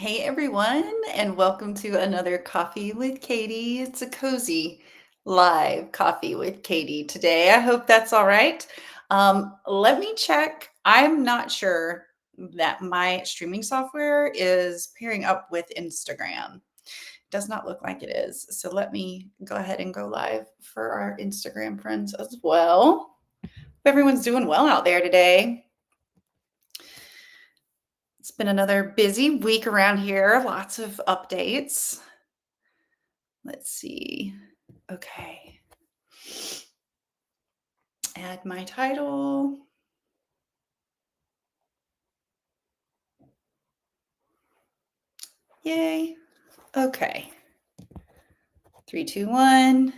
Hey everyone, and welcome to another Coffee with Katie. It's a cozy live coffee with Katie today. I hope that's all right. Let me check. I'm not sure that my streaming software is pairing up with Instagram. Does not look like it is. So let me go ahead and go live for our Instagram friends as well. Hope everyone's doing well out there today. It's been another busy week around here. Lots of updates. Let's see. Okay. Add my title. Yay. Okay. 3, 2, 1.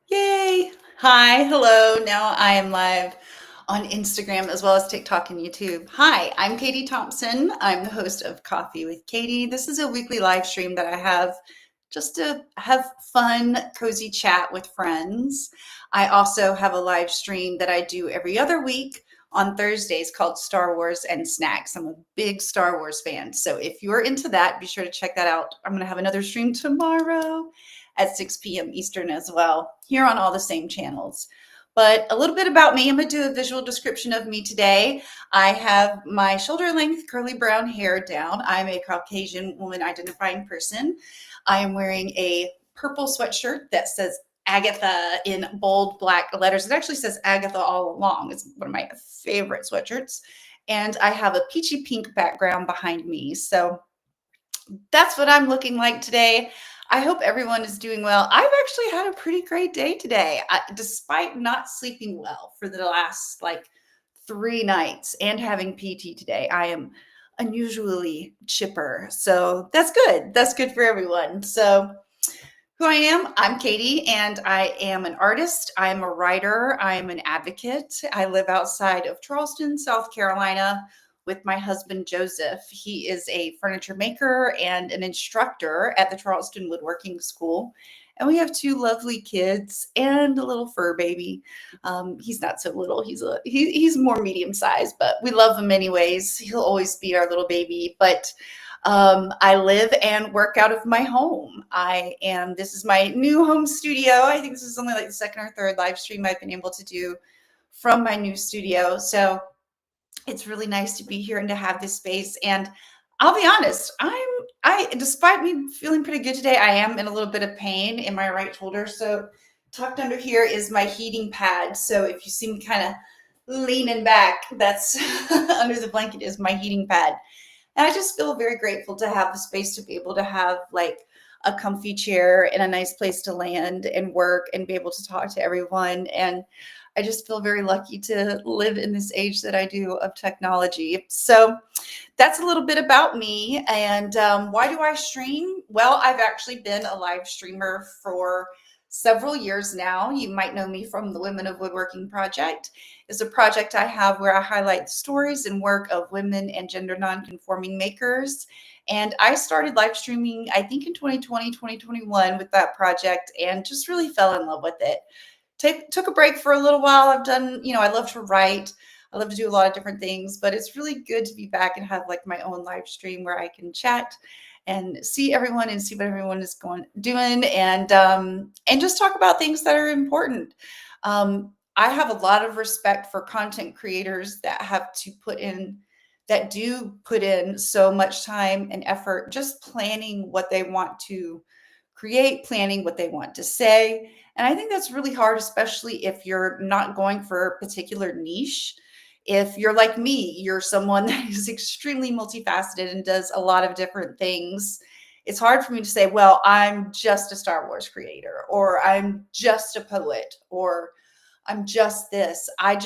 Yay. Hi. Hello. Now I am live on Instagram as well as TikTok and YouTube. Hi, I'm Katie Thompson. I'm the host of Coffee with Katie. This is a weekly live stream that I have just to have fun, cozy chat with friends. I also have a live stream that I do every other week on Thursdays called Star Wars and Snacks. I'm a big Star Wars fan. So if you're into that, be sure to check that out. I'm going to have another stream tomorrow at 6 p.m. Eastern as well, here on all the same channels. But a little bit about me. I'm going to do a visual description of me today. I have my shoulder length curly brown hair down. I'm a Caucasian woman identifying person. I am wearing a purple sweatshirt that says Agatha in bold black letters. It actually says Agatha all along. It's one of my favorite sweatshirts. And I have a peachy pink background behind me. So that's what I'm looking like today. I hope everyone is doing well. I've actually had a pretty great day today, despite not sleeping well for the last like 3 nights and having PT today. I am unusually chipper. So that's good. That's good for everyone. So who I am, I'm Katie, and I am an artist. I'm a writer. I'm an advocate. I live outside of Charleston, South Carolina, with my husband, Joseph. He is a furniture maker and an instructor at the Charleston Woodworking School. And we have 2 lovely kids and a little fur baby. He's not so little. He's more medium sized, but we love him anyways. He'll always be our little baby. But I live and work out of my home. This is my new home studio. I think this is only like the second or third live stream I've been able to do from my new studio. So it's really nice to be here and to have this space. And I'll be honest, despite me feeling pretty good today, I am in a little bit of pain in my right shoulder. So tucked under here is my heating pad. So if you see me kind of leaning back, that's under the blanket is my heating pad. And I just feel very grateful to have the space to be able to have like a comfy chair and a nice place to land and work and be able to talk to everyone. And I just feel very lucky to live in this age that I do of technology. So that's a little bit about me. And why do I stream? Well, I've actually been a live streamer for several years now. You might know me from the Women of Woodworking Project. It's a project I have where I highlight the stories and work of women and gender nonconforming makers. And I started live streaming, I think in 2020, 2021 with that project and just really fell in love with it. Took a break for a little while. I've done, I love to write. I love to do a lot of different things, but it's really good to be back and have like my own live stream where I can chat and see everyone and see what everyone is doing and just talk about things that are important. I have a lot of respect for content creators that do put in so much time and effort just planning what they want to create, planning what they want to say. And I think that's really hard, especially if you're not going for a particular niche. If you're like me, you're someone that is extremely multifaceted and does a lot of different things. It's hard for me to say, well, I'm just a Star Wars creator, or I'm just a poet, or I'm just this. I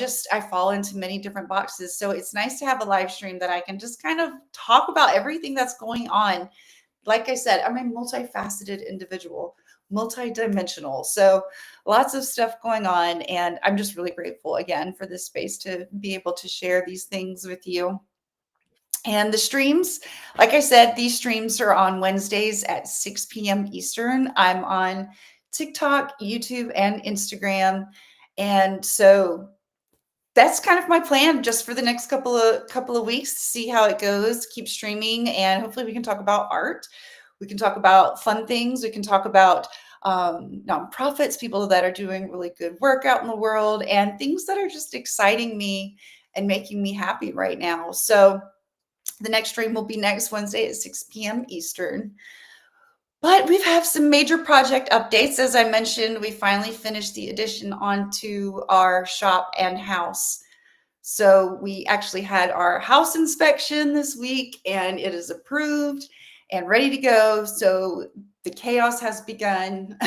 fall into many different boxes. So it's nice to have a live stream that I can just kind of talk about everything that's going on. Like I said, I'm a multifaceted individual, multidimensional. So lots of stuff going on. And I'm just really grateful again for this space to be able to share these things with you. And the streams, like I said, these streams are on Wednesdays at 6 p.m. Eastern. I'm on TikTok, YouTube, and Instagram. And so that's kind of my plan just for the next couple of weeks to see how it goes, keep streaming, and hopefully we can talk about art. We can talk about fun things. We can talk about nonprofits, people that are doing really good work out in the world, and things that are just exciting me and making me happy right now. So the next stream will be next Wednesday at 6 p.m. Eastern. But we've had some major project updates. As I mentioned, we finally finished the addition onto our shop and house. So we actually had our house inspection this week, and it is approved and ready to go. So the chaos has begun.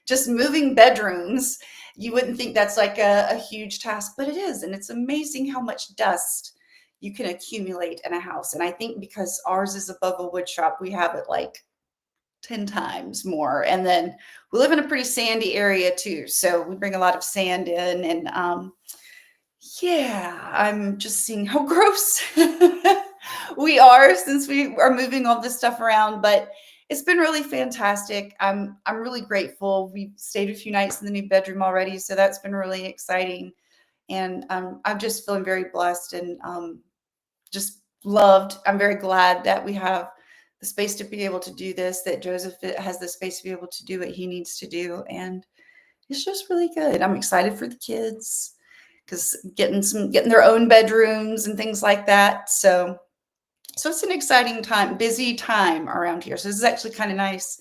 Just moving bedrooms. You wouldn't think that's like a huge task, but it is. And it's amazing how much dust you can accumulate in a house. And I think because ours is above a wood shop, we have it like 10 times more. And then we live in a pretty sandy area too. So we bring a lot of sand in, and yeah, I'm just seeing how gross we are since we are moving all this stuff around, but it's been really fantastic. I'm really grateful. We've stayed a few nights in the new bedroom already, so that's been really exciting. And I'm just feeling very blessed and just loved. I'm very glad that we have the space to be able to do this, that Joseph has the space to be able to do what he needs to do. And it's just really good. I'm excited for the kids because getting their own bedrooms and things like that. So it's an exciting time, busy time around here. So this is actually kind of nice.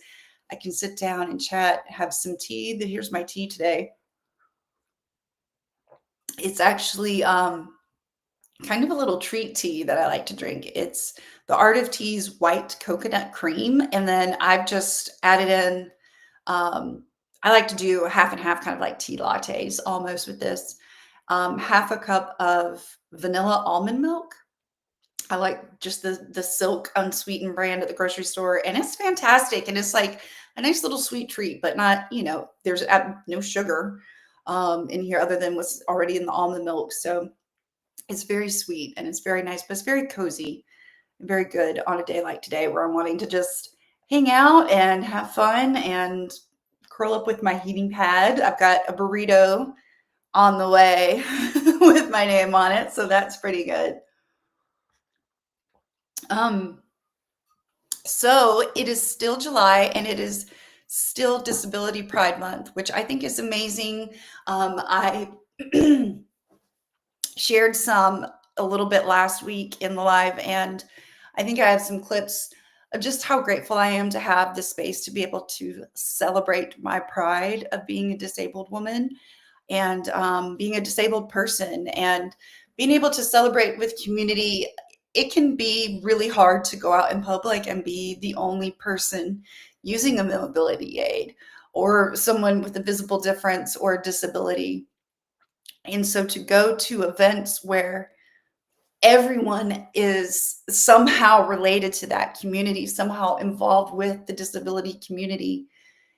I can sit down and chat, have some tea. Here's my tea today. It's actually kind of a little treat tea that I like to drink. It's the Art of Tea's white coconut cream. And then I've just added in, I like to do half and half, kind of like tea lattes almost with this. Half a cup of vanilla almond milk. I like just the Silk unsweetened brand at the grocery store, and it's fantastic. And it's like a nice little sweet treat, but not, there's no sugar in here other than what's already in the almond milk. So it's very sweet and it's very nice, but it's very cozy and very good on a day like today where I'm wanting to just hang out and have fun and curl up with my heating pad. I've got a burrito on the way with my name on it, so that's pretty good. So it is still July and it is still Disability Pride Month, which I think is amazing. I shared a little bit last week in the live, and I think I have some clips of just how grateful I am to have the space to be able to celebrate my pride of being a disabled woman and being a disabled person and being able to celebrate with community. It can be really hard to go out in public and be the only person using a mobility aid or someone with a visible difference or disability. And so to go to events where everyone is somehow related to that community, somehow involved with the disability community,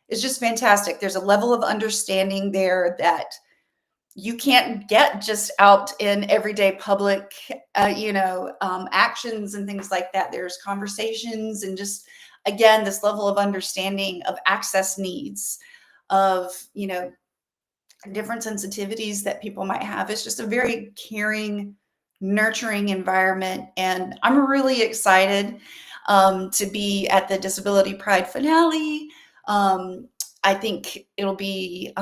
is just fantastic. There's a level of understanding there that you can't get just out in everyday public, actions and things like that. There's conversations and just, again, this level of understanding of access needs, of, different sensitivities that people might have. It's just a very caring, nurturing environment. And I'm really excited to be at the Disability Pride finale. I think it'll be,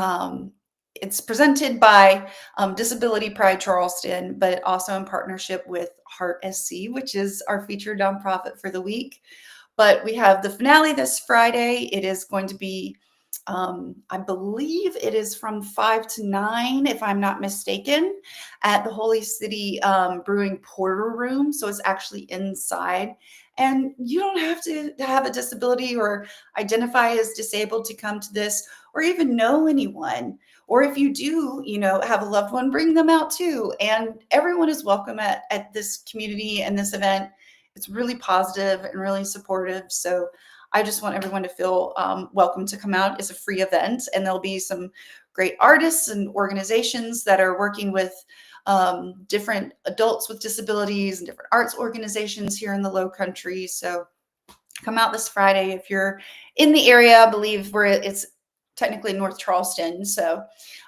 it's presented by Disability Pride Charleston, but also in partnership with Heart SC, which is our featured nonprofit for the week. But we have the finale this Friday. It is going to be, I believe it is from 5 to 9, if I'm not mistaken, at the Holy City Brewing Porter Room. So it's actually inside. And you don't have to have a disability or identify as disabled to come to this or even know anyone. Or if you do, have a loved one, bring them out too. And everyone is welcome at this community and this event. It's really positive and really supportive. So I just want everyone to feel welcome to come out. It's a free event, and there'll be some great artists and organizations that are working with different adults with disabilities and different arts organizations here in the Low Country. So come out this Friday if you're in the area. I believe it's technically North Charleston. So,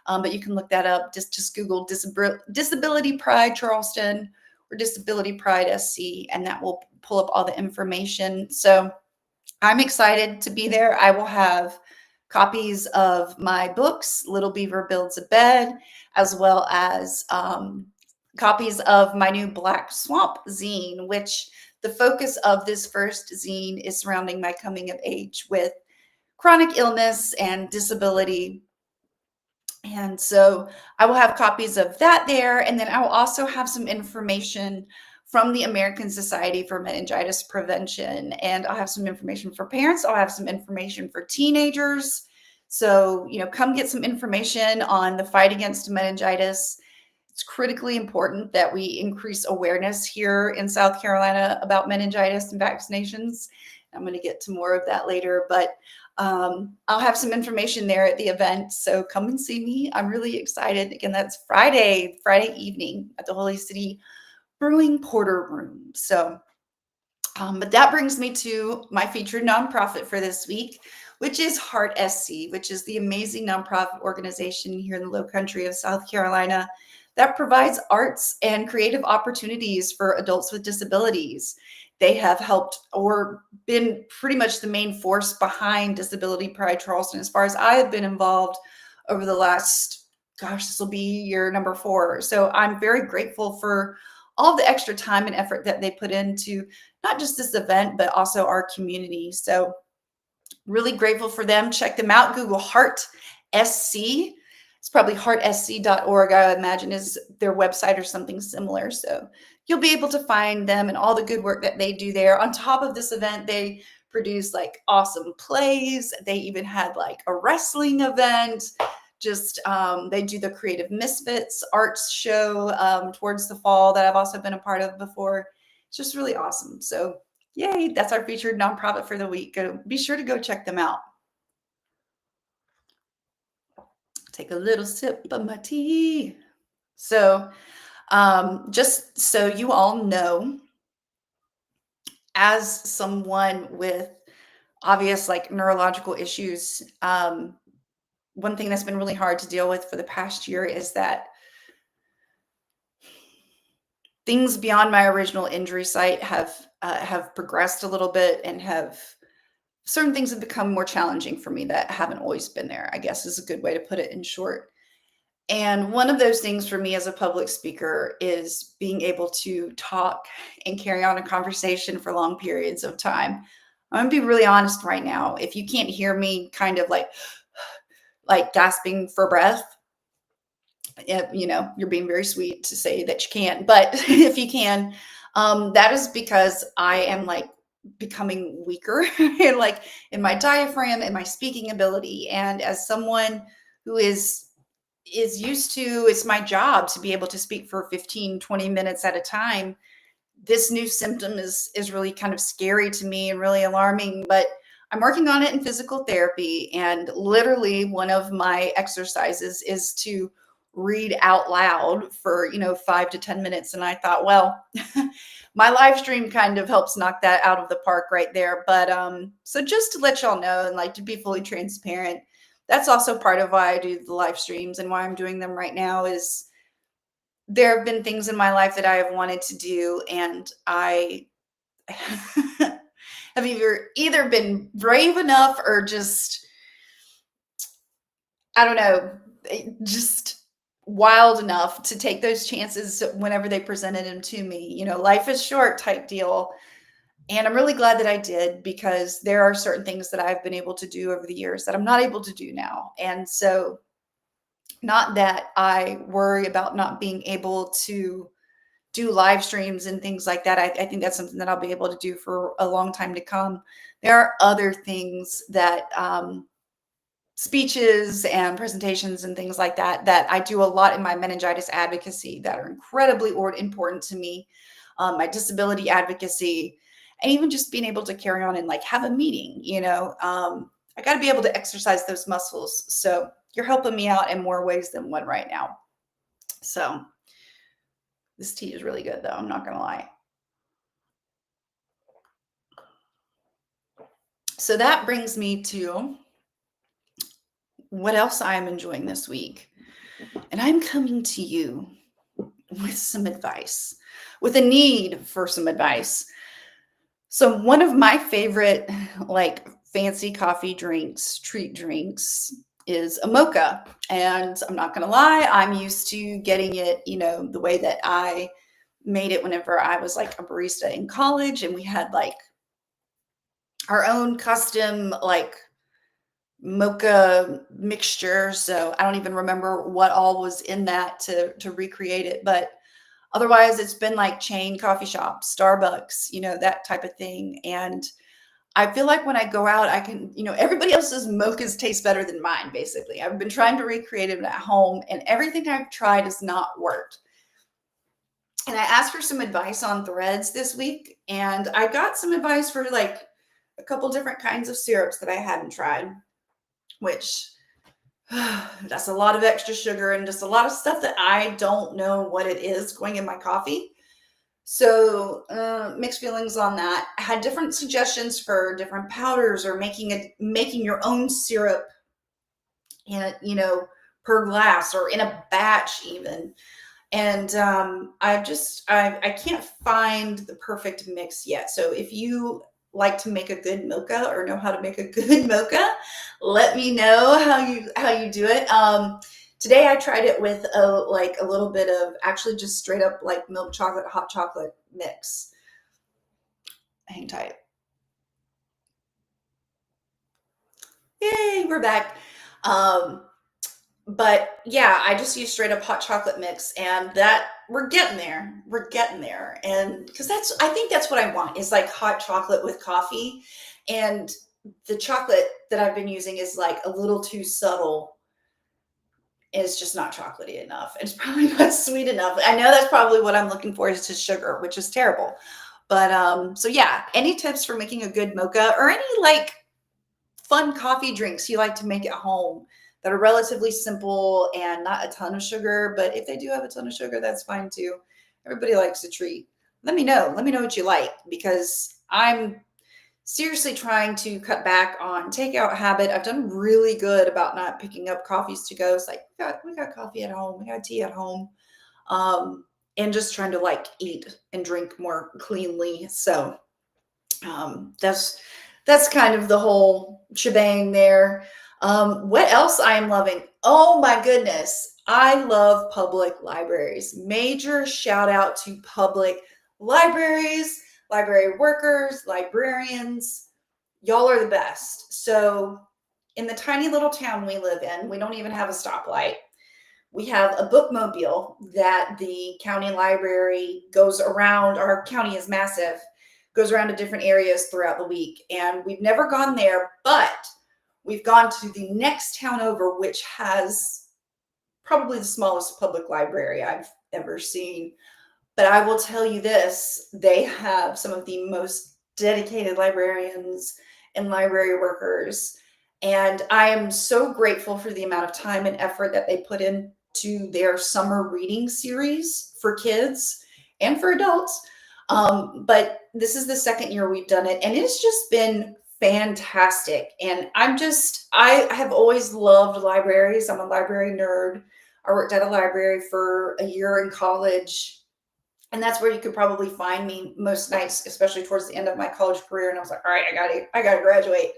but you can look that up. Just Google Disability Pride Charleston or Disability Pride SC, and that will pull up all the information. So I'm excited to be there. I will have copies of my books, Little Beaver Builds a Bed, as well as copies of my new Black Swamp zine, which the focus of this first zine is surrounding my coming of age with chronic illness and disability. And so I will have copies of that there. And then I will also have some information from the American Society for Meningitis Prevention. And I'll have some information for parents. I'll have some information for teenagers. So, come get some information on the fight against meningitis. It's critically important that we increase awareness here in South Carolina about meningitis and vaccinations. I'm going to get to more of that later, but I'll have some information there at the event. So come and see me. I'm really excited. Again, that's Friday evening at the Holy City Brewing Porter Room. So, but that brings me to my featured nonprofit for this week, which is Heart SC, which is the amazing nonprofit organization here in the Low Country of South Carolina that provides arts and creative opportunities for adults with disabilities. They have helped or been pretty much the main force behind Disability Pride Charleston as far as I have been involved over the last, this will be year number 4. So I'm very grateful for all the extra time and effort that they put into not just this event, but also our community. So really grateful for them. Check them out. Google Heart SC. It's probably heartsc.org, I imagine, is their website or something similar. So you'll be able to find them and all the good work that they do there. On top of this event, they produce like awesome plays. They even had like a wrestling event. Just they do the Creative Misfits arts show towards the fall that I've also been a part of before. It's just really awesome. So yay, that's our featured nonprofit for the week. Be sure to go check them out. Take a little sip of my tea. So just so you all know, as someone with obvious like neurological issues, one thing that's been really hard to deal with for the past year is that things beyond my original injury site have progressed a little bit, and certain things have become more challenging for me that haven't always been there, I guess is a good way to put it in short. And one of those things for me as a public speaker is being able to talk and carry on a conversation for long periods of time. I'm going to be really honest right now. If you can't hear me kind of like gasping for breath, you're being very sweet to say that you can't. But if you can, that is because I am like becoming weaker in my diaphragm and my speaking ability. And as someone who is used to, it's my job to be able to speak for 15, 20 minutes at a time, this new symptom is really kind of scary to me and really alarming, but I'm working on it in physical therapy. And literally one of my exercises is to read out loud for 5 to 10 minutes. And I thought, well, my live stream kind of helps knock that out of the park right there. But so just to let y'all know, and like to be fully transparent, that's also part of why I do the live streams and why I'm doing them right now. Is there have been things in my life that I have wanted to do, and I have either been brave enough or just, I don't know, just wild enough to take those chances whenever they presented them to me. Life is short type deal. And I'm really glad that I did, because there are certain things that I've been able to do over the years that I'm not able to do now. And so, not that I worry about not being able to do live streams and things like that. I think that's something that I'll be able to do for a long time to come. There are other things that speeches and presentations and things like that I do a lot in my meningitis advocacy that are incredibly important to me. My disability advocacy, and even just being able to carry on and like have a meeting, I got to be able to exercise those muscles. So you're helping me out in more ways than one right now. So this tea is really good though. I'm not going to lie. So that brings me to what else I am enjoying this week. And I'm coming to you with some advice, with a need for some advice. So one of my favorite like fancy coffee drinks, treat drinks is a mocha. And I'm not going to lie, I'm used to getting it, the way that I made it whenever I was like a barista in college and we had like our own custom like mocha mixture. So I don't even remember what all was in that to recreate it, but otherwise it's been like chain coffee shops, Starbucks, that type of thing. And I feel like when I go out, I can, everybody else's mochas taste better than mine, basically. I've been trying to recreate it at home and everything I've tried has not worked. And I asked for some advice on Threads this week, and I got some advice for like a couple different kinds of syrups that I hadn't tried, which that's a lot of extra sugar and just a lot of stuff that I don't know what it is going in my coffee. So mixed feelings on that. I had different suggestions for different powders or making your own syrup in per glass or in a batch even. And I can't find the perfect mix yet. So if you like to make a good mocha or know how to make a good mocha, let me know how you do it. Today I tried it with a little bit of actually just straight up like milk chocolate, hot chocolate mix. Hang tight. Yay, we're back. But yeah, I just use straight up hot chocolate mix and that we're getting there. We're getting there. And because I think that's what I want is like hot chocolate with coffee. And the chocolate that I've been using is like a little too subtle. It's just not chocolatey enough. It's probably not sweet enough. I know that's probably what I'm looking for is just sugar, which is terrible. But so yeah, any tips for making a good mocha or any like fun coffee drinks you like to make at home that are relatively simple and not a ton of sugar, but if they do have a ton of sugar, that's fine too. Everybody likes a treat. Let me know. Let me know what you like because I'm seriously trying to cut back on takeout habit. I've done really good about not picking up coffees to go. It's like we got coffee at home, we got tea at home, and just trying to like eat and drink more cleanly. So that's kind of the whole shebang there. What else I am loving? Oh my goodness. I love public libraries. Major shout out to public libraries, library workers, librarians. Y'all are the best. So in the tiny little town we live in, we don't even have a stoplight. We have a bookmobile that the county library goes around. Our county is massive, goes around to different areas throughout the week. And we've never gone there, but we've gone to the next town over, which has probably the smallest public library I've ever seen. But I will tell you this, they have some of the most dedicated librarians and library workers. And I am so grateful for the amount of time and effort that they put into their summer reading series for kids and for adults. But this is the second year we've done it, and it's just been fantastic. And I have always loved libraries. I'm a library nerd. I worked at a library for a year in college. And that's where you could probably find me most nights, especially towards the end of my college career. And I was like, all right, I gotta graduate.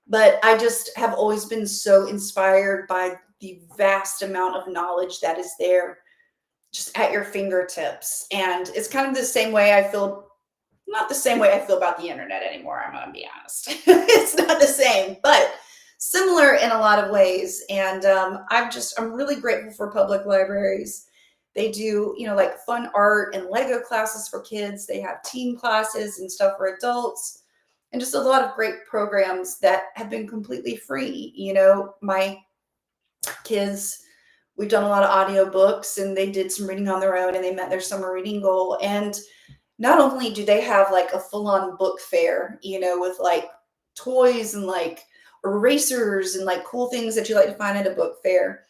But I just have always been so inspired by the vast amount of knowledge that is there just at your fingertips. And it's kind of the same way I feel, not the same way I feel about the internet anymore. I'm gonna be honest. It's not the same, but similar in a lot of ways. And I'm really grateful for public libraries. They do, like fun art and Lego classes for kids. They have teen classes and stuff for adults, and just a lot of great programs that have been completely free. My kids, we've done a lot of audiobooks and they did some reading on their own and they met their summer reading goal. And not only do they have like a full-on book fair, with like toys and like erasers and like cool things that you like to find at a book fair,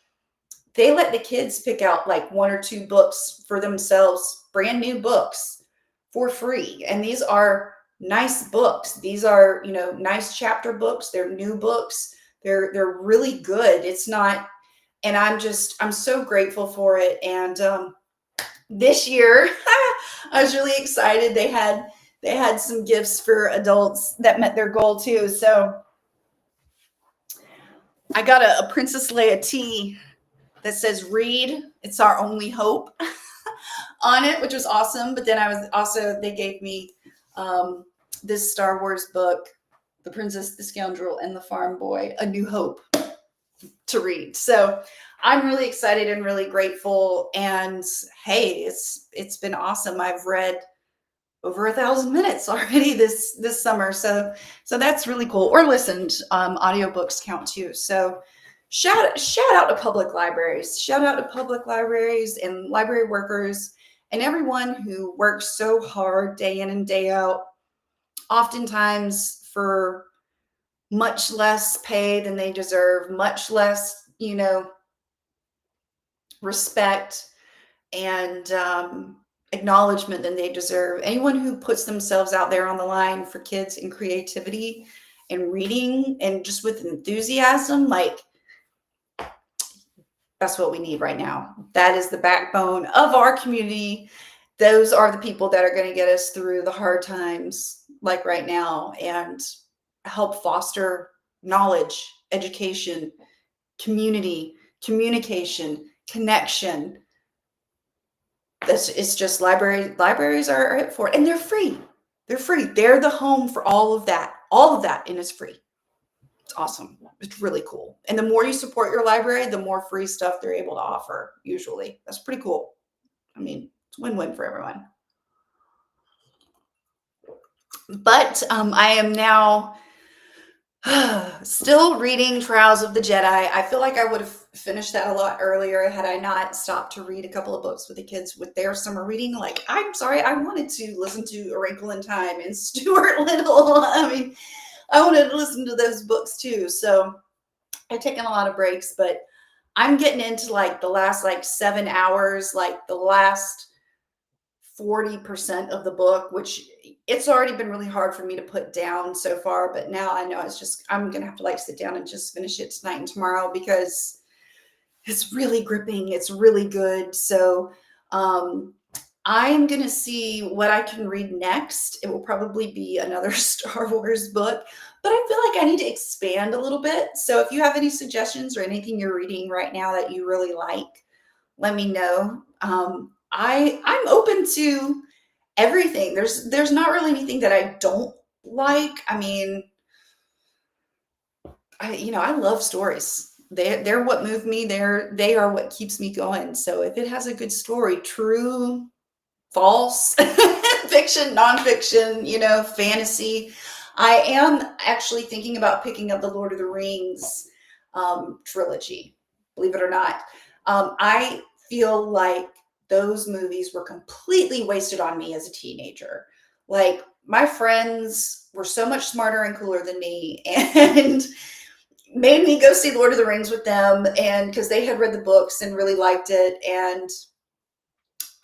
they let the kids pick out like one or two books for themselves, brand new books for free. And these are nice books. These are, nice chapter books. They're new books. They're really good. It's not, and I'm so grateful for it. And this year, I was really excited. They had some gifts for adults that met their goal too. So I got a Princess Leia tee that says "Read, it's our only hope" on it, which was awesome. But then they gave me this Star Wars book, The Princess, the Scoundrel, and the Farm Boy, A New Hope, to read. So I'm really excited and really grateful. And hey, it's been awesome. I've read over 1,000 minutes already this summer. So that's really cool. Or listened. Audiobooks count too. So shout out to public libraries. Shout out to public libraries and library workers and everyone who works so hard day in and day out, oftentimes for much less pay than they deserve, much less, respect and acknowledgement than they deserve. Anyone who puts themselves out there on the line for kids and creativity and reading and just with enthusiasm, like, that's what we need right now. That is the backbone of our community. Those are the people that are going to get us through the hard times, like right now, and help foster knowledge, education, community, communication, connection. It's just libraries are it for it, and they're free. They're free. They're the home for all of that, and it's free. It's awesome. It's really cool. And the more you support your library, the more free stuff they're able to offer. Usually, that's pretty cool. I mean, it's win-win for everyone. But I am now still reading Trials of the Jedi. I feel like I would have finished that a lot earlier had I not stopped to read a couple of books with the kids with their summer reading. Like, I'm sorry, I wanted to listen to A Wrinkle in Time and Stuart Little. I mean, I wanted to listen to those books too. So I've taken a lot of breaks, but I'm getting into like the last 7 hours, like the last 40% of the book, which it's already been really hard for me to put down so far. But now I know I'm going to have to sit down and just finish it tonight and tomorrow because it's really gripping. It's really good. So I'm going to see what I can read next. It will probably be another Star Wars book, but I feel like I need to expand a little bit. So if you have any suggestions or anything you're reading right now that you really like, let me know. I'm open to everything. There's not really anything that I don't like. I mean, I love stories. They're what move me. They are what keeps me going. So if it has a good story, true, false, fiction, nonfiction, fantasy. I am actually thinking about picking up the Lord of the Rings trilogy, believe it or not. I feel like those movies were completely wasted on me as a teenager. Like, my friends were so much smarter and cooler than me and made me go see Lord of the Rings with them, and because they had read the books and really liked it. And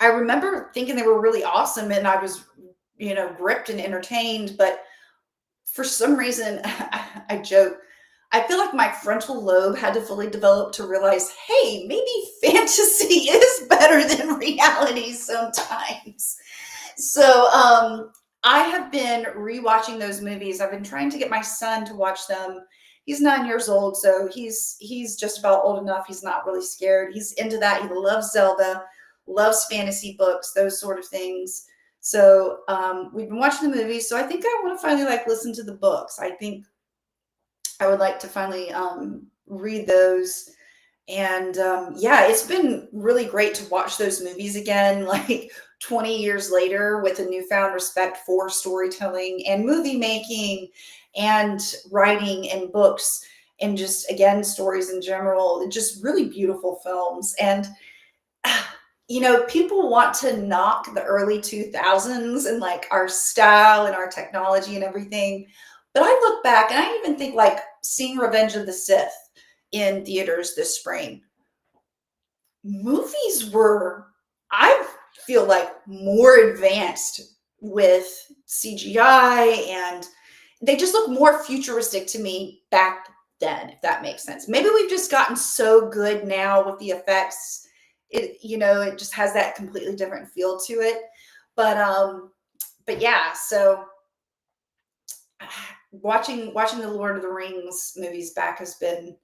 I remember thinking they were really awesome, and I was, gripped and entertained. But for some reason, I joke, I feel like my frontal lobe had to fully develop to realize, hey, maybe fantasy is better than reality sometimes. So I have been rewatching those movies. I've been trying to get my son to watch them. He's 9 years old, so he's just about old enough. He's not really scared. He's into that. He loves Zelda, loves fantasy books, those sort of things. So we've been watching the movies. So I think I want to finally listen to the books. I think I would like to finally read those. And it's been really great to watch those movies again, 20 years later, with a newfound respect for storytelling and movie making and writing and books and just, again, stories in general. Just really beautiful films. And people want to knock the early 2000s and our style and our technology and everything. But I look back and I even think seeing Revenge of the Sith in theaters this spring. Movies were, I feel more advanced with CGI, and they just look more futuristic to me back then, if that makes sense. Maybe we've just gotten so good now with the effects. It just has that completely different feel to it. But yeah, so watching the Lord of the Rings movies back has been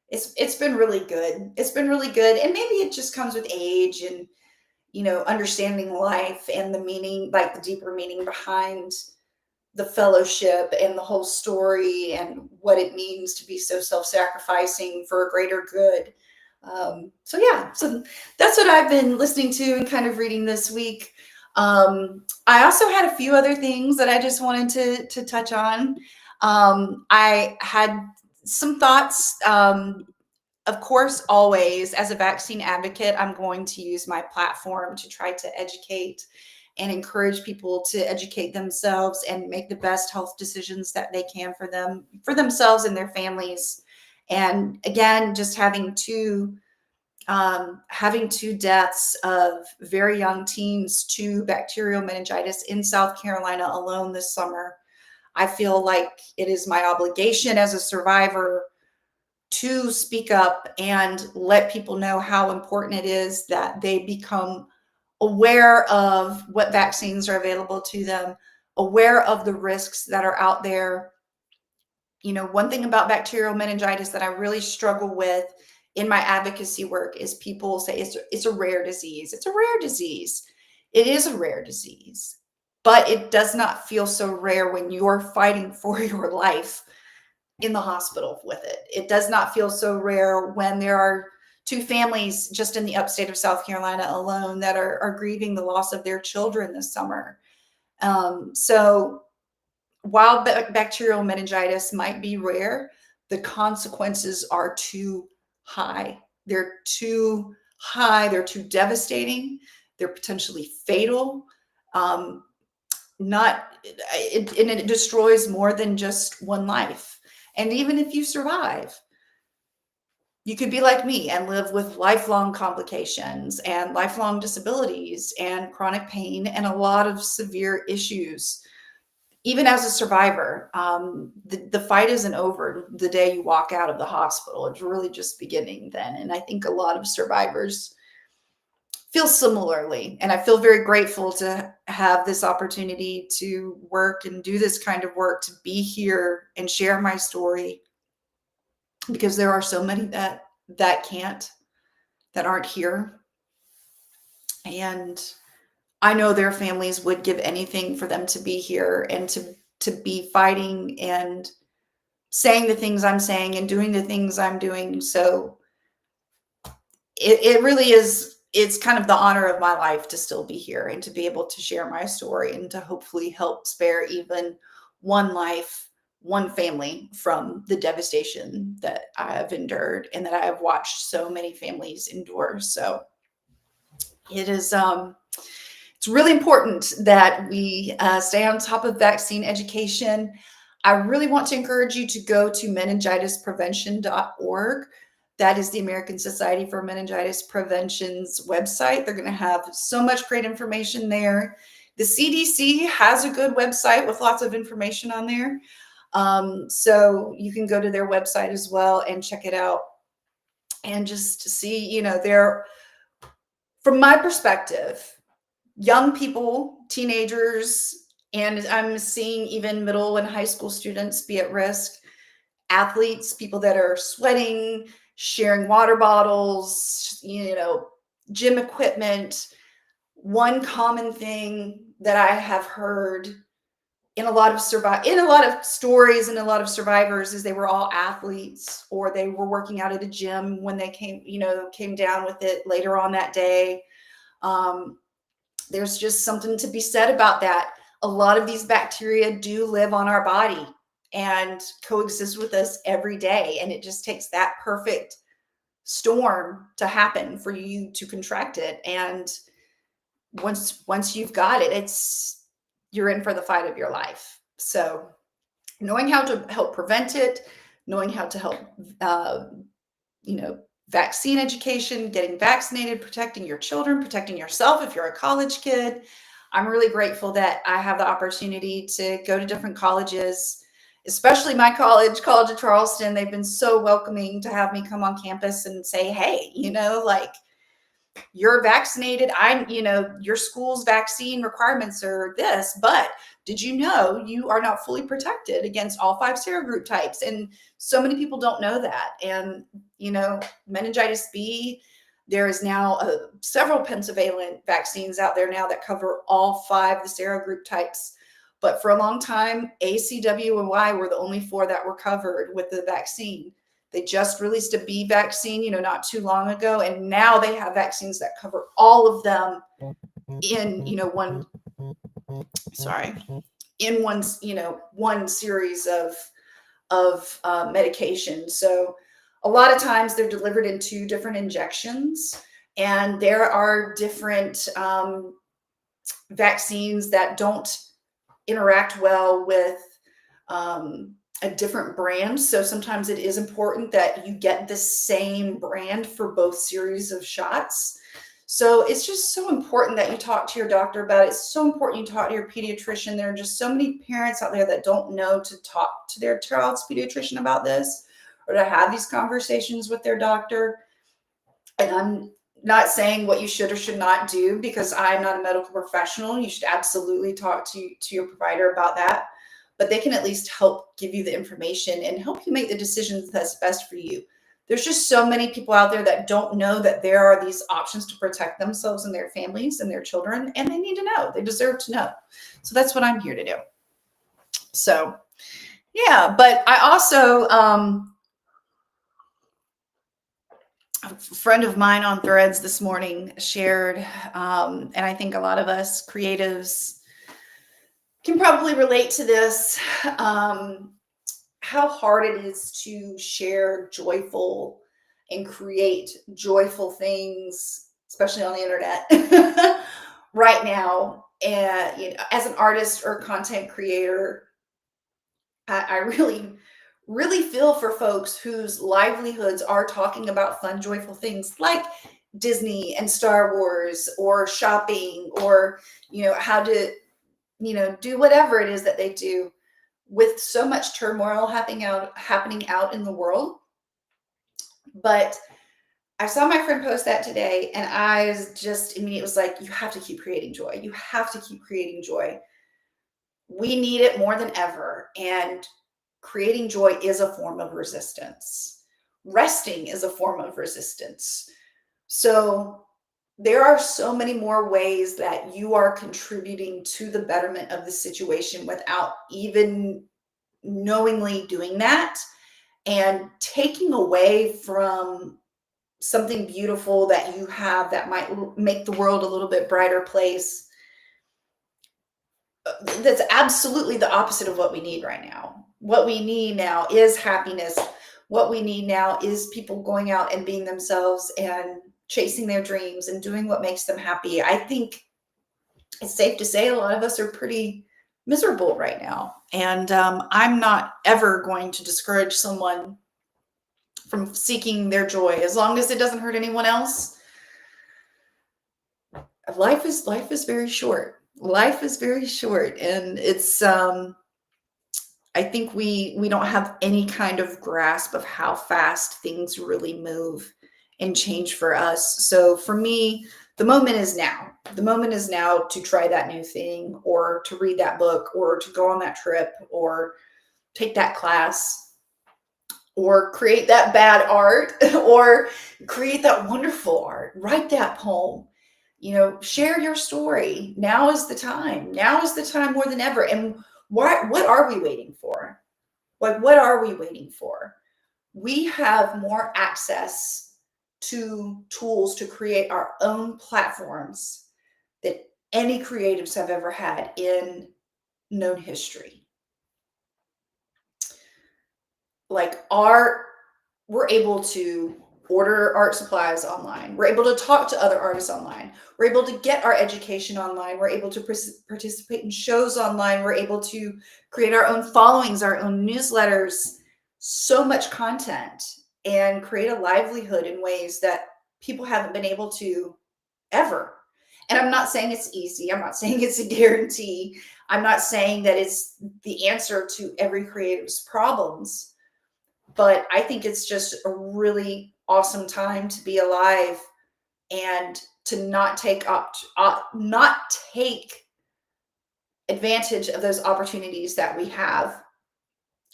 it's been really good. It's been really good. And maybe it just comes with age and understanding life and the meaning, like the deeper meaning behind the fellowship and the whole story and what it means to be so self-sacrificing for a greater good. So yeah, so that's what I've been listening to and kind of reading this week. I also had a few other things that I just wanted to touch on. I had some thoughts. Of course, always as a vaccine advocate, I'm going to use my platform to try to educate and encourage people to educate themselves and make the best health decisions that they can for themselves and their families. And again, just having two deaths of very young teens to bacterial meningitis in South Carolina alone this summer, I feel like it is my obligation as a survivor to speak up and let people know how important it is that they become aware of what vaccines are available to them, aware of the risks that are out there. One thing about bacterial meningitis that I really struggle with in my advocacy work is people say it's a rare disease. It's a rare disease. It is a rare disease, but it does not feel so rare when you're fighting for your life in the hospital with it. It does not feel so rare when there are two families just in the upstate of South Carolina alone that are grieving the loss of their children this summer. So while bacterial meningitis might be rare, the consequences are too high. They're too high. They're too devastating. They're potentially fatal. And it destroys more than just one life. And even if you survive, you could be like me and live with lifelong complications and lifelong disabilities and chronic pain and a lot of severe issues. Even as a survivor, the fight isn't over the day you walk out of the hospital. It's really just beginning then. And I think a lot of survivors feel similarly. And I feel very grateful to have this opportunity to work and do this kind of work, to be here and share my story, because there are so many that can't, that aren't here. And I know their families would give anything for them to be here and to be fighting and saying the things I'm saying and doing the things I'm doing. So it really is, it's kind of the honor of my life to still be here and to be able to share my story and to hopefully help spare even one life, one family from the devastation that I have endured and that I have watched so many families endure. So it is, it's really important that we stay on top of vaccine education. I really want to encourage you to go to meningitisprevention.org. That is the American Society for Meningitis Prevention's website. They're going to have so much great information there. The CDC has a good website with lots of information on there. So you can go to their website as well and check it out and just see, from my perspective, young people, teenagers, and I'm seeing even middle and high school students be at risk, athletes, people that are sweating, sharing water bottles, gym equipment. One common thing that I have heard in a lot of stories and a lot of survivors is they were all athletes, or they were working out at a gym when they came down with it later on that day. There's just something to be said about that. A lot of these bacteria do live on our body and coexist with us every day. And it just takes that perfect storm to happen for you to contract it. And once you've got it, you're in for the fight of your life. So knowing how to help prevent it, knowing how to help, vaccine education, getting vaccinated, protecting your children, protecting yourself if you're a college kid. I'm really grateful that I have the opportunity to go to different colleges especially my College of Charleston. They've been so welcoming to have me come on campus and say, hey, like, you're vaccinated. Your school's vaccine requirements are this, but did you know you are not fully protected against all 5 serogroup types? And so many people don't know that. And, meningitis B, there is now several pentavalent vaccines out there now that cover all 5 the serogroup types. But for a long time, A, C, W, and Y were the only 4 that were covered with the vaccine. They just released a B vaccine, not too long ago, and now they have vaccines that cover all of them in, one series of medication. So a lot of times they're delivered in 2 different injections, and there are different vaccines that don't interact well with a different brand. So sometimes it is important that you get the same brand for both series of shots. So it's just so important that you talk to your doctor about it. It's so important you talk to your pediatrician. There are just so many parents out there that don't know to talk to their child's pediatrician about this, or to have these conversations with their doctor. And I'm not saying what you should or should not do, because I'm not a medical professional. You should absolutely talk to your provider about that. But they can at least help give you the information and help you make the decisions that's best for you. There's just so many people out there that don't know that there are these options to protect themselves and their families and their children, and they need to know. They deserve to know. So that's what I'm here to do. So, yeah, but I also, a friend of mine on Threads this morning shared, and I think a lot of us creatives can probably relate to this, how hard it is to share joyful and create joyful things, especially on the internet right now. And as an artist or content creator, I really, really feel for folks whose livelihoods are talking about fun, joyful things like Disney and Star Wars, or shopping, or how to do whatever it is that they do, with so much turmoil happening out in the world. But I saw my friend post that today, and I was just immediately, it was like, you have to keep creating joy. You have to keep creating joy. We need it more than ever. And creating joy is a form of resistance. Resting is a form of resistance. So there are so many more ways that you are contributing to the betterment of the situation without even knowingly doing that, and taking away from something beautiful that you have that might make the world a little bit brighter place. That's absolutely the opposite of what we need right now. What we need now is happiness. What we need now is people going out and being themselves and chasing their dreams and doing what makes them happy. I think it's safe to say a lot of us are pretty miserable right now. And I'm not ever going to discourage someone from seeking their joy, as long as it doesn't hurt anyone else. Life is very short. Life is very short. And it's, I think we don't have any kind of grasp of how fast things really move and change for us. So for me, the moment is now. The moment is now to try that new thing, or to read that book, or to go on that trip, or take that class, or create that bad art, or create that wonderful art, write that poem, share your story. Now is the time. Now is the time more than ever. And what are we waiting for? Like, what are we waiting for? We have more access to tools to create our own platforms than any creatives have ever had in known history. Like, we're able to order art supplies online. We're able to talk to other artists online. We're able to get our education online. We're able to participate in shows online. We're able to create our own followings, our own newsletters, so much content, and create a livelihood in ways that people haven't been able to ever. And I'm not saying it's easy. I'm not saying it's a guarantee. I'm not saying that it's the answer to every creative's problems. But I think it's just a really awesome time to be alive and to not take advantage of those opportunities that we have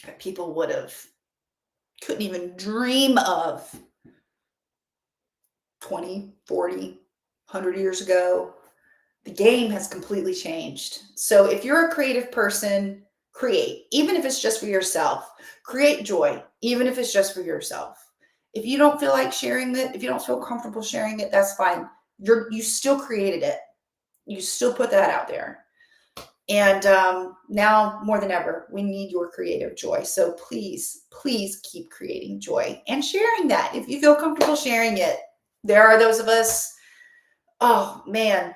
that people couldn't even dream of 20, 40, 100 years ago. The game has completely changed. So if you're a creative person, create, even if it's just for yourself. Create joy, even if it's just for yourself. If you don't feel like sharing it, if you don't feel comfortable sharing it, that's fine. You still created it. You still put that out there. And now more than ever, we need your creative joy. So please, please keep creating joy and sharing that if you feel comfortable sharing it. There are those of us, oh man,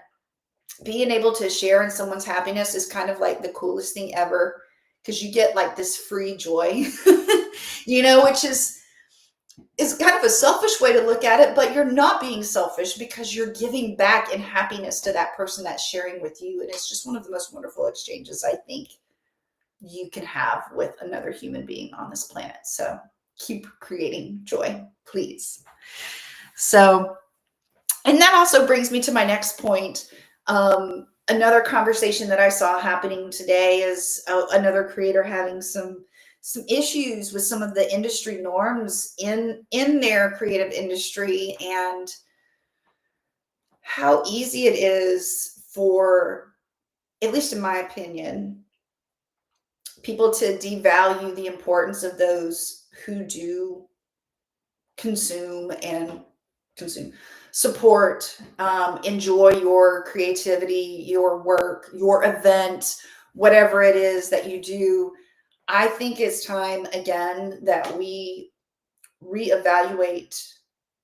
being able to share in someone's happiness is kind of like the coolest thing ever, because you get like this free joy, which is kind of a selfish way to look at it, but you're not being selfish because you're giving back in happiness to that person that's sharing with you. And it's just one of the most wonderful exchanges I think you can have with another human being on this planet. So keep creating joy, please. So, and that also brings me to my next point. Another conversation that I saw happening today is another creator having some issues with some of the industry norms in their creative industry, and how easy it is for, at least in my opinion, people to devalue the importance of those who do support, enjoy your creativity, your work, your event, whatever it is that you do. I think it's time again that we reevaluate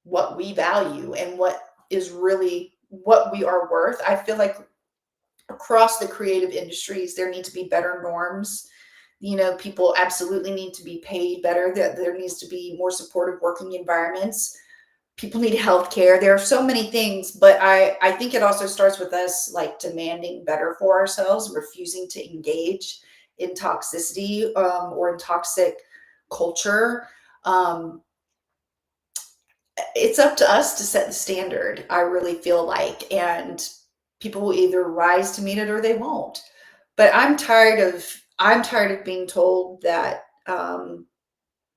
what we value and what is really what we are worth. I feel like across the creative industries, there need to be better norms. People absolutely need to be paid better. That there needs to be more supportive working environments. People need healthcare. There are so many things, but I think it also starts with us like demanding better for ourselves, refusing to engage in toxicity or in toxic culture. It's up to us to set the standard, I really feel like, and people will either rise to meet it or they won't. But I'm tired of being told that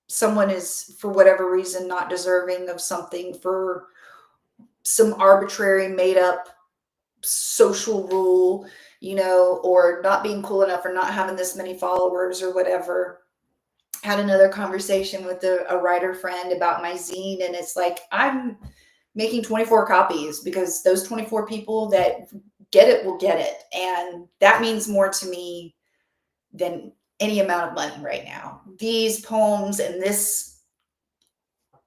someone is, for whatever reason, not deserving of something for some arbitrary made up social rule, or not being cool enough or not having this many followers or whatever. Had another conversation with a writer friend about my zine, and it's like, I'm making 24 copies because those 24 people that get it will get it. And that means more to me than any amount of money right now. These poems and this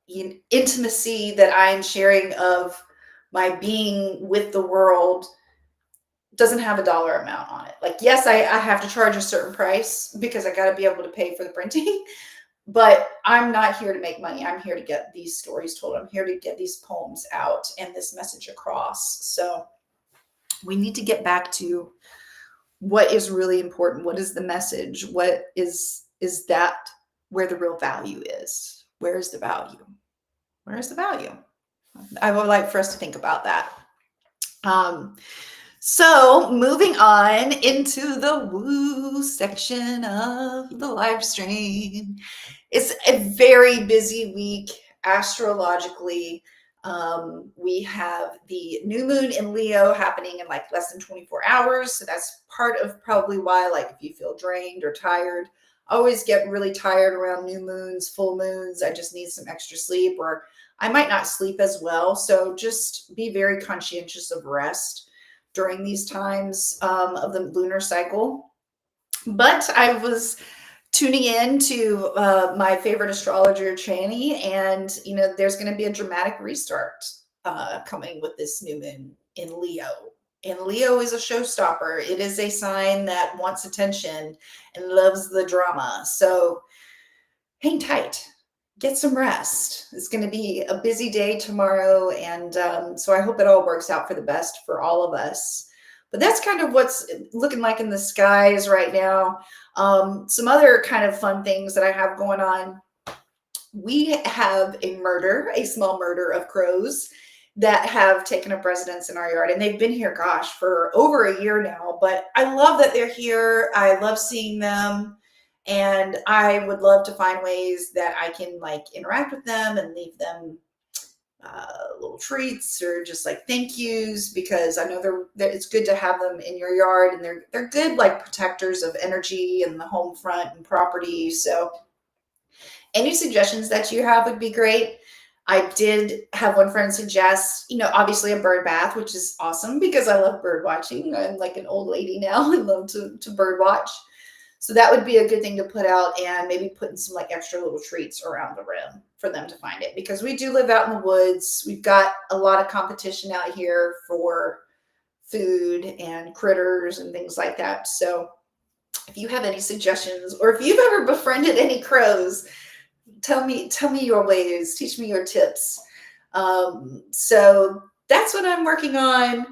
intimacy that I am sharing of my being with the world doesn't have a dollar amount on it. Like, yes, I have to charge a certain price because I got to be able to pay for the printing, but I'm not here to make money. I'm here to get these stories told. I'm here to get these poems out and this message across. So we need to get back to what is really important. What is the message? What is that where the real value is? Where is the value? Where is the value? I would like for us to think about that. So moving on into the woo section of the live stream. It's a very busy week astrologically. We have the new moon in Leo happening in like less than 24 hours. So that's part of probably why, like, if you feel drained or tired, I always get really tired around new moons, full moons. I just need some extra sleep, or I might not sleep as well. So just be very conscientious of rest during these times of the lunar cycle. But I was tuning in to my favorite astrologer, Chani, and there's going to be a dramatic restart coming with this new moon in Leo. And Leo is a showstopper. It is a sign that wants attention and loves the drama. So hang tight. get some rest. It's going to be a busy day tomorrow. And so I hope it all works out for the best for all of us. But that's kind of what's looking like in the skies right now. Some other kind of fun things that I have going on. We have a small murder of crows that have taken up residence in our yard. And they've been here, gosh, for over a year now. But I love that they're here. I love seeing them. And I would love to find ways that I can like interact with them and leave them little treats or just like thank yous, because I know it's good to have them in your yard, and they're good like protectors of energy and the home front and property. So any suggestions that you have would be great. I did have one friend suggest, obviously a bird bath, which is awesome because I love bird watching. I'm like an old lady now. I love to bird watch. So that would be a good thing to put out, and maybe putting some like extra little treats around the rim for them to find it, because we do live out in the woods. We've got a lot of competition out here for food and critters and things like that. So if you have any suggestions, or if you've ever befriended any crows, tell me your ways, teach me your tips. So that's what I'm working on,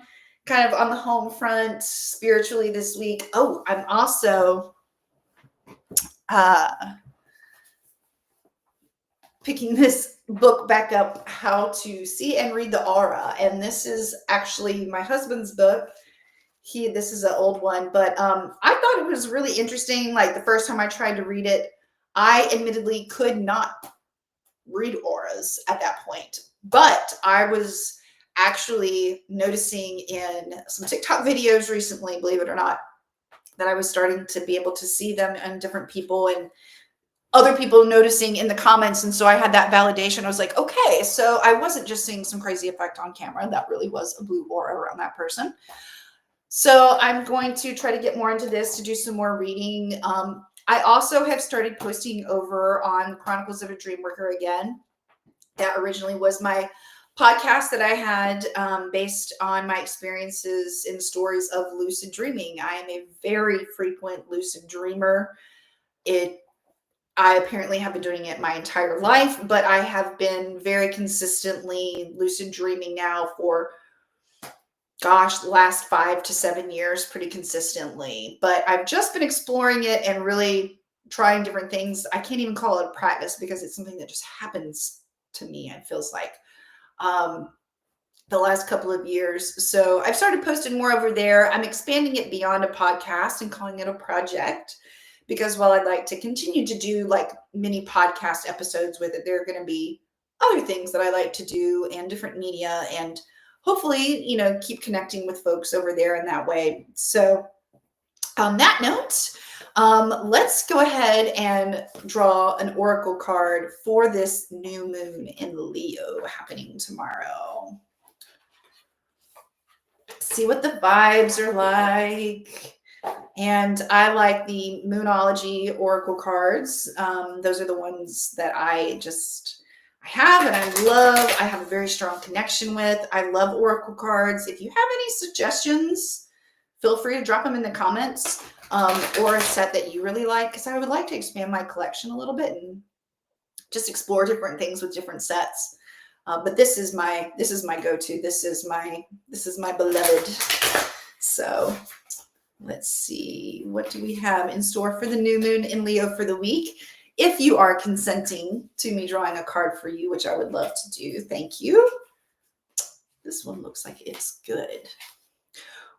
kind of on the home front spiritually this week. Oh, I'm also picking this book back up, How to See and Read the Aura. And this is actually my husband's book. This is an old one, but I thought it was really interesting. Like the first time I tried to read it, I admittedly could not read auras at that point. But I was actually noticing in some TikTok videos recently, believe it or not, that I was starting to be able to see them in different people, and other people noticing in the comments. And so I had that validation. I was like, okay, so I wasn't just seeing some crazy effect on camera. That really was a blue aura around that person. So I'm going to try to get more into this, to do some more reading. I also have started posting over on Chronicles of a Dreamworker again. That originally was my podcast that I had based on my experiences in stories of lucid dreaming. I am a very frequent lucid dreamer. I apparently have been doing it my entire life, but I have been very consistently lucid dreaming now for, gosh, the last 5 to 7 years, pretty consistently. But I've just been exploring it and really trying different things. I can't even call it a practice because it's something that just happens to me, it feels like, the last couple of years. So I've started posting more over there. I'm expanding it beyond a podcast and calling it a project, because while I'd like to continue to do like mini podcast episodes with it, there are going to be other things that I like to do and different media, and hopefully, keep connecting with folks over there in that way. So on that note, let's go ahead and draw an oracle card for this new moon in Leo happening tomorrow. See what the vibes are like. And I like the Moonology oracle cards. Those are the ones that I have and I love. I have a very strong connection with. I love oracle cards. If you have any suggestions, feel free to drop them in the comments, or a set that you really like, because I would like to expand my collection a little bit and just explore different things with different sets. But this is my go-to. This is my beloved. So let's see, what do we have in store for the new moon in Leo for the week? If you are consenting to me drawing a card for you, which I would love to do, thank you. This one looks like it's good.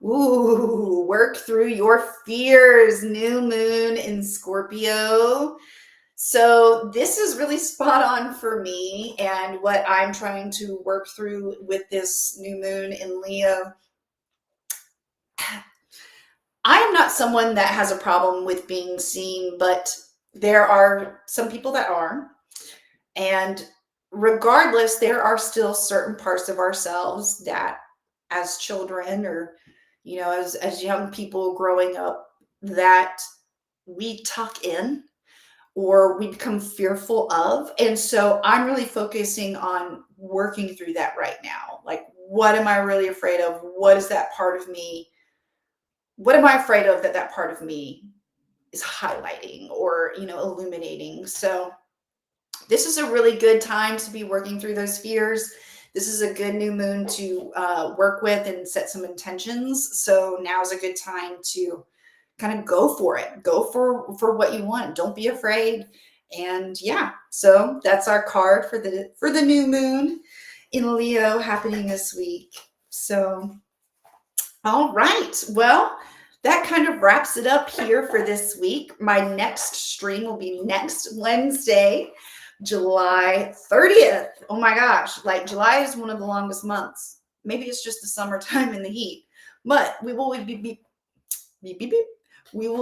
Ooh, work through your fears, new moon in Scorpio. So this is really spot on for me and what I'm trying to work through with this new moon in Leo. I am not someone that has a problem with being seen, but there are some people that are. And regardless, there are still certain parts of ourselves that as children, or, as young people growing up, that we tuck in or we become fearful of. And so I'm really focusing on working through that right now. Like, what am I really afraid of? What is that part of me? What am I afraid of that part of me is highlighting or, illuminating? So this is a really good time to be working through those fears. This is a good new moon to work with and set some intentions. So now is a good time to kind of go for it. Go for what you want. Don't be afraid. And yeah, so that's our card for the new moon in Leo happening this week. So all right. Well, that kind of wraps it up here for this week. My next stream will be next Wednesday, July 30th. Oh my gosh, like July is one of the longest months. Maybe it's just the summertime and the heat, but we will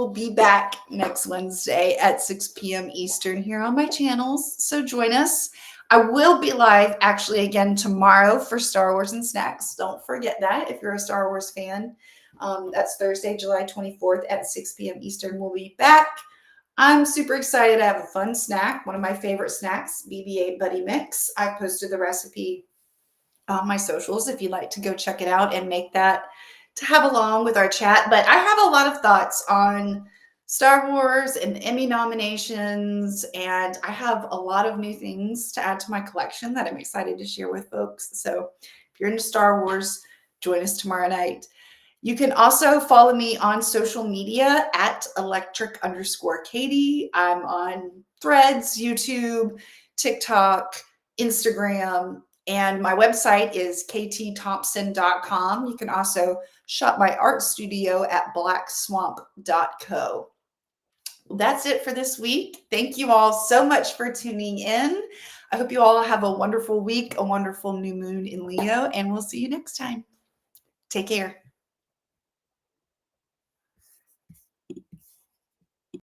be back next Wednesday at 6 p.m. Eastern here on my channels. So join us. I will be live actually again tomorrow for Star Wars and Snacks. Don't forget that if you're a Star Wars fan. That's Thursday, July 24th at 6 p.m. Eastern. We'll be back. I'm super excited. I have a fun snack, one of my favorite snacks, BB-8 Buddy Mix. I posted the recipe on my socials if you'd like to go check it out and make that to have along with our chat. But I have a lot of thoughts on Star Wars and Emmy nominations, and I have a lot of new things to add to my collection that I'm excited to share with folks. So if you're into Star Wars, join us tomorrow night. You can also follow me on social media at electric_Katie. I'm on Threads, YouTube, TikTok, Instagram, and my website is ktthompson.com. You can also shop my art studio at blackswamp.co. That's it for this week. Thank you all so much for tuning in. I hope you all have a wonderful week, a wonderful new moon in Leo, and we'll see you next time. Take care.